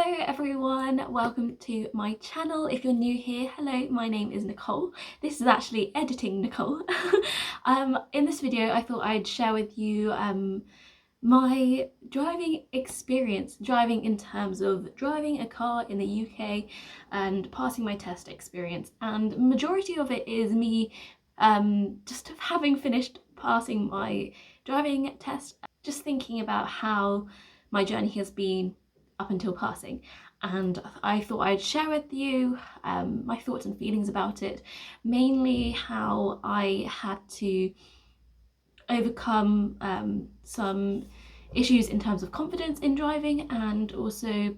Hello everyone, welcome to my channel. If you're new here, hello, my name is Nicole. This is actually editing Nicole. In this video I thought I'd share with you my driving experience, driving in terms of driving a car in the UK and passing my test experience, and majority of it is me just having finished passing my driving test, just thinking about how my journey has been up until passing, and I thought I'd share with you my thoughts and feelings about it, mainly how I had to overcome some issues in terms of confidence in driving, and also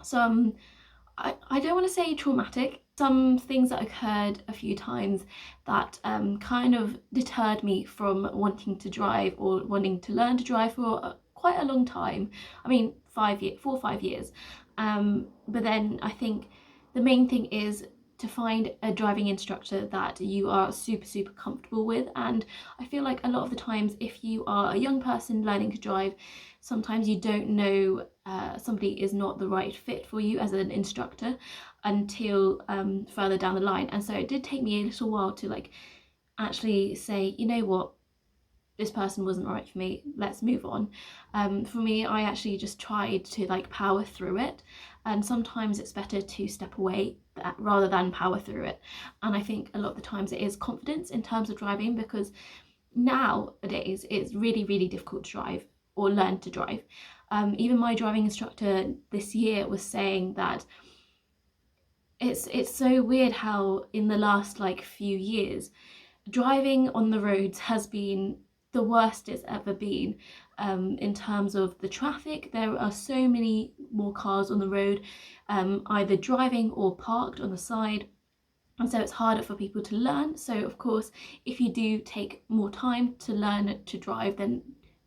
some, I don't want to say traumatic, some things that occurred a few times that kind of deterred me from wanting to drive or wanting to learn to drive for quite a long time. I mean 4 or 5 years. But then I think the main thing is to find a driving instructor that you are super comfortable with. And I feel like a lot of the times, if you are a young person learning to drive, sometimes you don't know somebody is not the right fit for you as an instructor until further down the line. And so it did take me a little while to like actually say, you know what, this person wasn't right for me, let's move on. For me, I actually just tried to like power through it, and sometimes it's better to step away rather than power through it. And I think a lot of the times it is confidence in terms of driving, because nowadays it's really difficult to drive or learn to drive. Even my driving instructor this year was saying that it's so weird how in the last like few years driving on the roads has been the worst it's ever been. In terms of the traffic, there are so many more cars on the road, either driving or parked on the side, and so it's harder for people to learn. So of course, if you do take more time to learn to drive, then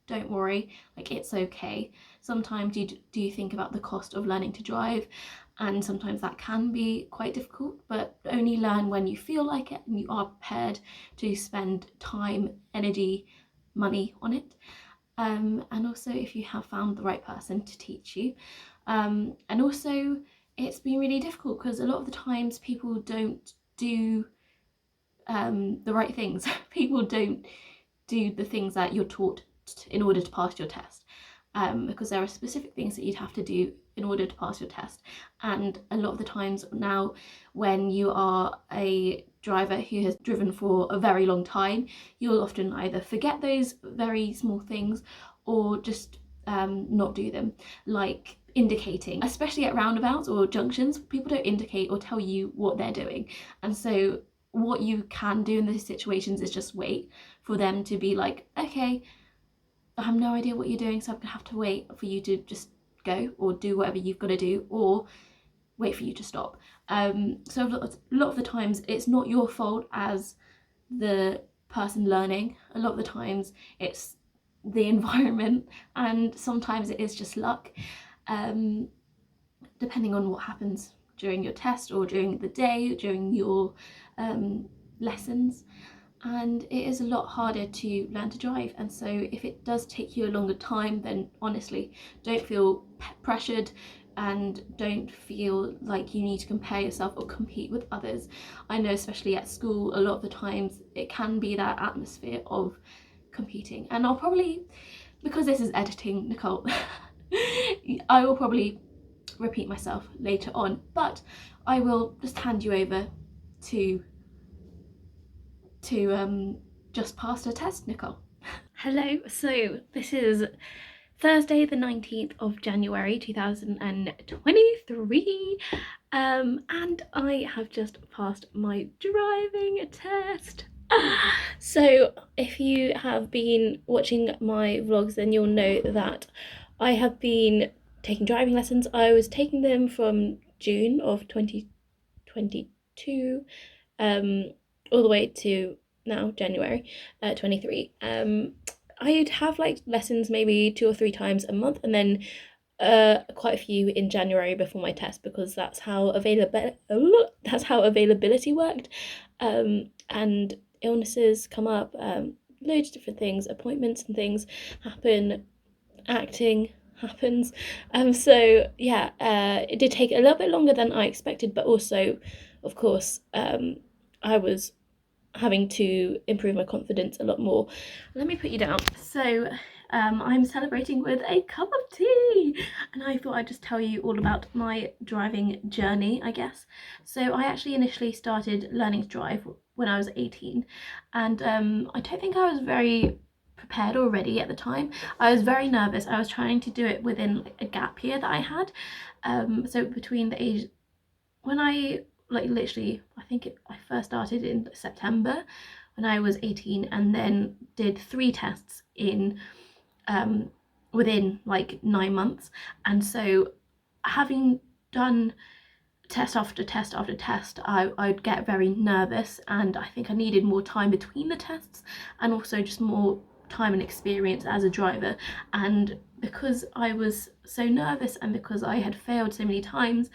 don't worry, like it's okay. Sometimes you do think about the cost of learning to drive, and sometimes that can be quite difficult, but only learn when you feel like it and you are prepared to spend time, energy, money on it. And also if you have found the right person to teach you. And also it's been really difficult because a lot of the times people don't do the right things. People don't do the things that you're taught in order to pass your test, because there are specific things that you'd have to do in order to pass your test. And a lot of the times now, when you are a driver who has driven for a very long time, you'll often either forget those very small things or just not do them, like indicating, especially at roundabouts or junctions. People don't indicate or tell you what they're doing, and so what you can do in those situations is just wait for them to be like, okay, I have no idea what you're doing, so I'm gonna have to wait for you to just go or do whatever you've got to do, or wait for you to stop. So a lot of the times it's not your fault as the person learning. A lot of the times it's the environment, and sometimes it is just luck, depending on what happens during your test or during the day, during your lessons. And it is a lot harder to learn to drive, and so if it does take you a longer time, then honestly don't feel pressured and don't feel like you need to compare yourself or compete with others. I know especially at school a lot of the times it can be that atmosphere of competing, and I'll probably, because this is editing Nicole, I will probably repeat myself later on, but I will just hand you over to just pass the test, Nicole. Hello, so this is Thursday the 19th of January 2023, and I have just passed my driving test. So if you have been watching my vlogs, then you'll know that I have been taking driving lessons. I was taking them from June of 2022 all the way to now January 23. I'd have like lessons maybe 2 or 3 times a month, and then quite a few in January before my test, because that's how availability worked. And illnesses come up, loads of different things, appointments and things happen, acting happens. So yeah, it did take a little bit longer than I expected, but also, of course, I was having to improve my confidence a lot more. Let me put you down. So I'm celebrating with a cup of tea, and I thought I'd just tell you all about my driving journey, I guess. So I actually initially started learning to drive when I was 18, and I don't think I was very prepared or ready at the time. I was very nervous. I was trying to do it within like a gap year that I had. So between the age when I like literally, I first started in September when I was 18, and then did 3 tests in within like 9 months. And so having done test after test after test, I'd get very nervous, and I think I needed more time between the tests, and also just more time and experience as a driver. And because I was so nervous, and because I had failed so many times,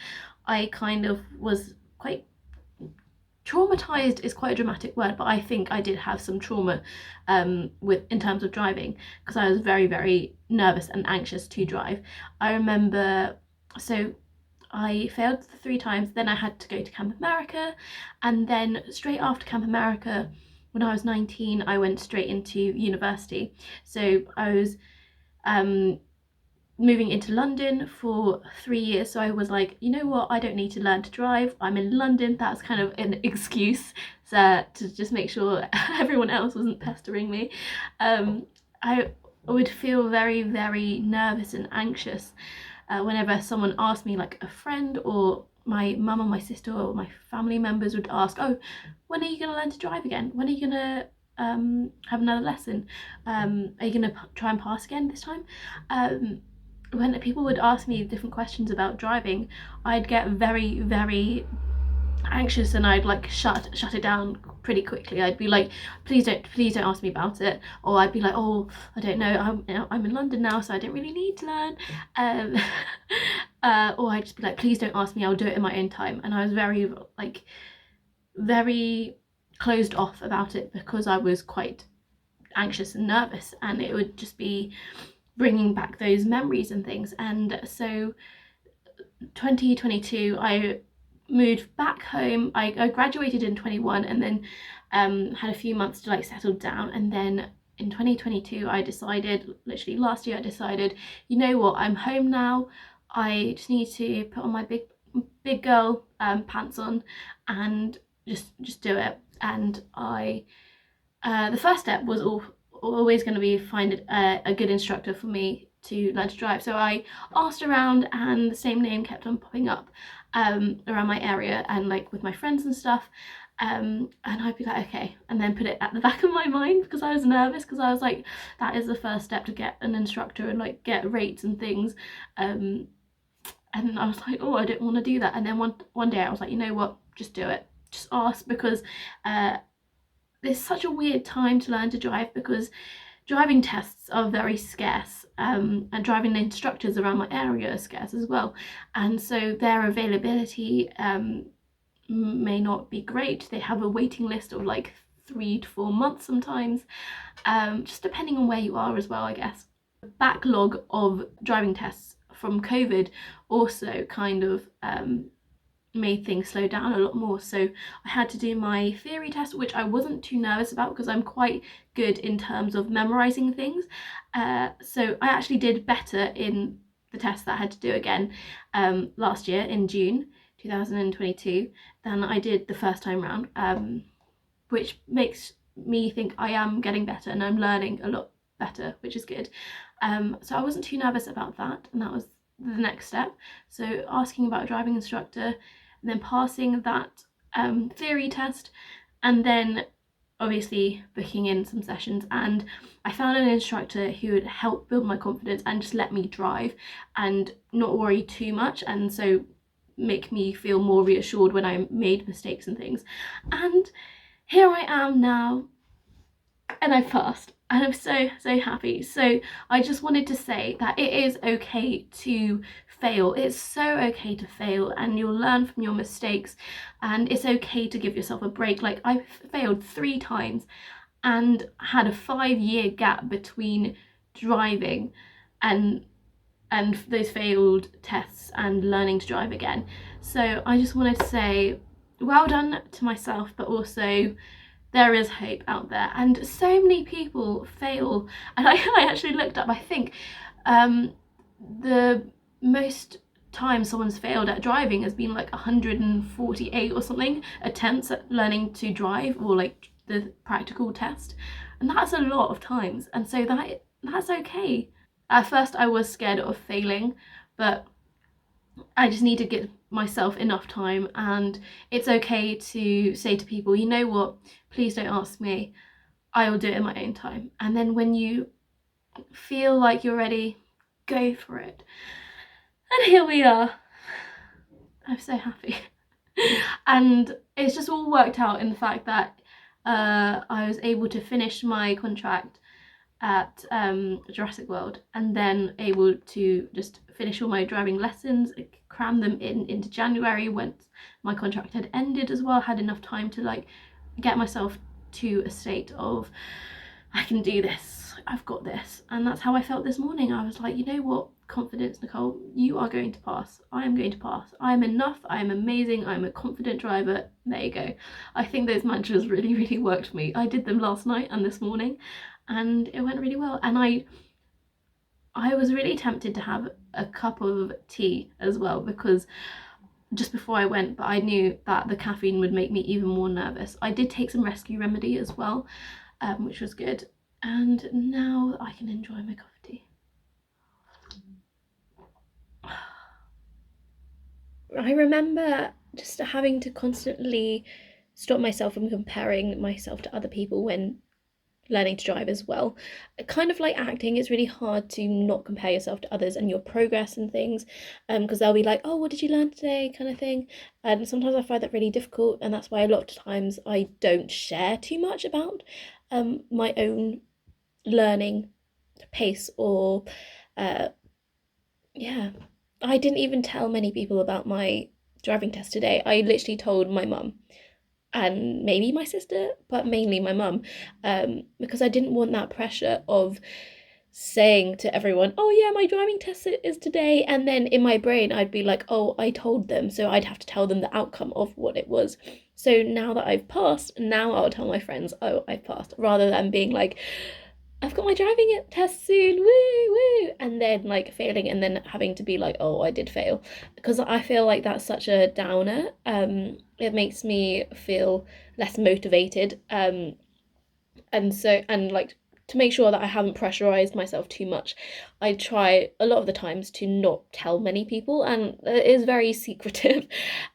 I kind of was quite traumatized, is quite a dramatic word, but I think I did have some trauma with in terms of driving, because I was very, very nervous and anxious to drive. I remember, so I failed 3 times, then I had to go to Camp America, and then straight after Camp America, when I was 19, I went straight into university. So I was moving into London for 3 years, so I was like, you know what, I don't need to learn to drive, I'm in London. That's kind of an excuse to just make sure everyone else wasn't pestering me. I would feel very, very nervous and anxious whenever someone asked me, like a friend or my mum or my sister or my family members would ask, oh, when are you going to learn to drive again? When are you going to have another lesson? Are you going to try and pass again this time? When people would ask me different questions about driving, I'd get very, very anxious, and I'd like shut it down pretty quickly. I'd be like, please don't ask me about it. Or I'd be like, oh, I don't know, I'm in London now, so I don't really need to learn. Or I'd just be like, please don't ask me, I'll do it in my own time. And I was very like very closed off about it, because I was quite anxious and nervous, and it would just be bringing back those memories and things. And so 2022 I moved back home. I graduated in 21, and then had a few months to like settle down, and then in 2022 I decided, literally last year, I decided, you know what, I'm home now, I just need to put on my big girl pants on and just do it. And I the first step was always going to be find a good instructor for me to learn to drive. So I asked around, and the same name kept on popping up around my area and like with my friends and stuff. And I'd be like, okay, and then put it at the back of my mind, because I was nervous, because I was like, that is the first step to get an instructor and like get rates and things. And I was like, oh, I don't want to do that. And then one day I was like, you know what, just do it, just ask, because it's such a weird time to learn to drive, because driving tests are very scarce, and driving instructors around my area are scarce as well, and so their availability may not be great. They have a waiting list of like 3 to 4 months sometimes, just depending on where you are as well, I guess. The backlog of driving tests from COVID also kind of made things slow down a lot more. So I had to do my theory test, which I wasn't too nervous about, because I'm quite good in terms of memorizing things. So I actually did better in the test that I had to do again last year in June 2022 than I did the first time round, which makes me think I am getting better and I'm learning a lot better, which is good. So I wasn't too nervous about that, and that was the next step. So asking about a driving instructor, and then passing that theory test, and then obviously booking in some sessions. And I found an instructor who would help build my confidence and just let me drive and not worry too much, and so make me feel more reassured when I made mistakes and things. And here I am now, and I passed, and I'm so happy. So I just wanted to say that it is okay to fail. It's so okay to fail, and you'll learn from your mistakes, and it's okay to give yourself a break. Like, I failed 3 times and had a 5-year gap between driving, and and those failed tests and learning to drive again. So I just wanted to say well done to myself, but also there is hope out there, and so many people fail. And I actually looked up, I think the most time someone's failed at driving has been like 148 or something attempts at learning to drive, or like the practical test, and that's a lot of times. And so that's okay. At first I was scared of failing, but I just need to give myself enough time, and it's okay to say to people, you know what, please don't ask me, I will do it in my own time. And then when you feel like you're ready, go for it. And here we are. I'm so happy. And it's just all worked out in the fact that I was able to finish my contract at Jurassic World, and then able to just finish all my driving lessons, cram them into January once my contract had ended as well. Had enough time to like get myself to a state of I can do this, I've got this. And that's how I felt this morning. I was like, you know what, confidence, Nicole, you are going to pass. I am going to pass. I am enough. I am amazing. I'm a confident driver. There you go. I think those mantras really worked for me. I did them last night and this morning, and it went really well. And I was really tempted to have a cup of tea as well, because just before I went, but I knew that the caffeine would make me even more nervous. I did take some rescue remedy as well, which was good. And now I can enjoy my cup of tea. I remember just having to constantly stop myself from comparing myself to other people when learning to drive as well. Kind of like acting, it's really hard to not compare yourself to others and your progress and things, because they'll be like, oh, what did you learn today, kind of thing. And sometimes I find that really difficult, and that's why a lot of times I don't share too much about my own learning pace, or yeah, I didn't even tell many people about my driving test today. I literally told my mum and maybe my sister, but mainly my mum, because I didn't want that pressure of saying to everyone, oh yeah, my driving test is today, and then in my brain I'd be like, oh, I told them, so I'd have to tell them the outcome of what it was. So now that I've passed, now I'll tell my friends, oh, I've passed, rather than being like, I've got my driving test soon, woo, and then like failing and then having to be like, oh, I did fail, because I feel like that's such a downer. It makes me feel less motivated, and like, to make sure that I haven't pressurized myself too much, I try a lot of the times to not tell many people, and it is very secretive.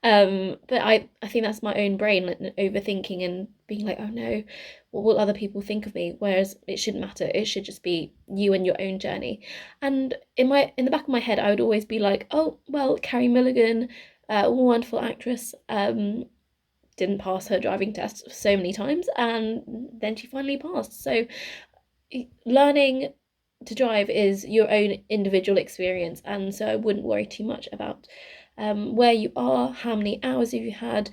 But I think that's my own brain, like, overthinking and being like, oh no, what will other people think of me? Whereas it shouldn't matter. It should just be you and your own journey. And in the back of my head, I would always be like, oh well, Carrie Mulligan, wonderful actress, didn't pass her driving test so many times, and then she finally passed. So learning to drive is your own individual experience, and so I wouldn't worry too much about where you are, how many hours have you had,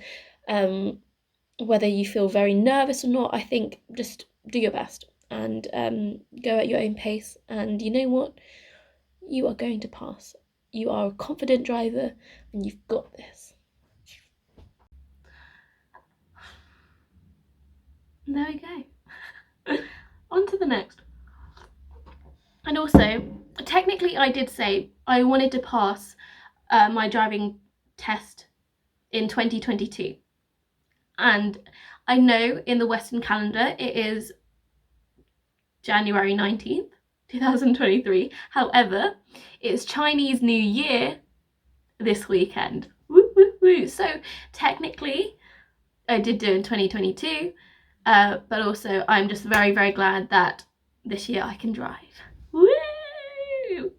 whether you feel very nervous or not. I think just do your best and go at your own pace, and you know what, you are going to pass. You are a confident driver and you've got this. There we go. On to the next. And also, technically I did say I wanted to pass my driving test in 2022. And I know in the Western calendar it is January 19th, 2023. However, it's Chinese New Year this weekend. Woo, woo, woo. So technically I did do it in 2022, but also I'm just very glad that this year I can drive. Woo!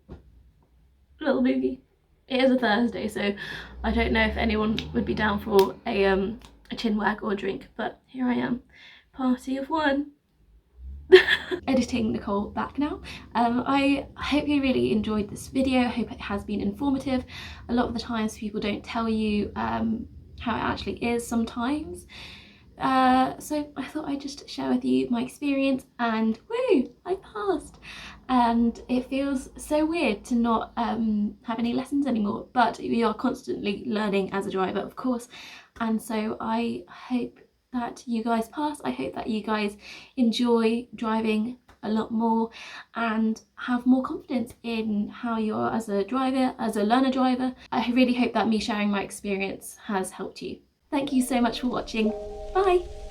Little boogie. It is a Thursday, so I don't know if anyone would be down for a chin wag or a drink, but here I am. Party of one. Editing Nicole back now. I hope you really enjoyed this video. I hope it has been informative. A lot of the times people don't tell you how it actually is sometimes. So I thought I'd just share with you my experience, and woo, I passed. and it feels so weird to not have any lessons anymore, but we are constantly learning as a driver, of course, and so I hope that you guys pass. I hope that you guys enjoy driving a lot more and have more confidence in how you are as a driver, as a learner driver. I really hope that me sharing my experience has helped you. Thank you so much for watching. Bye!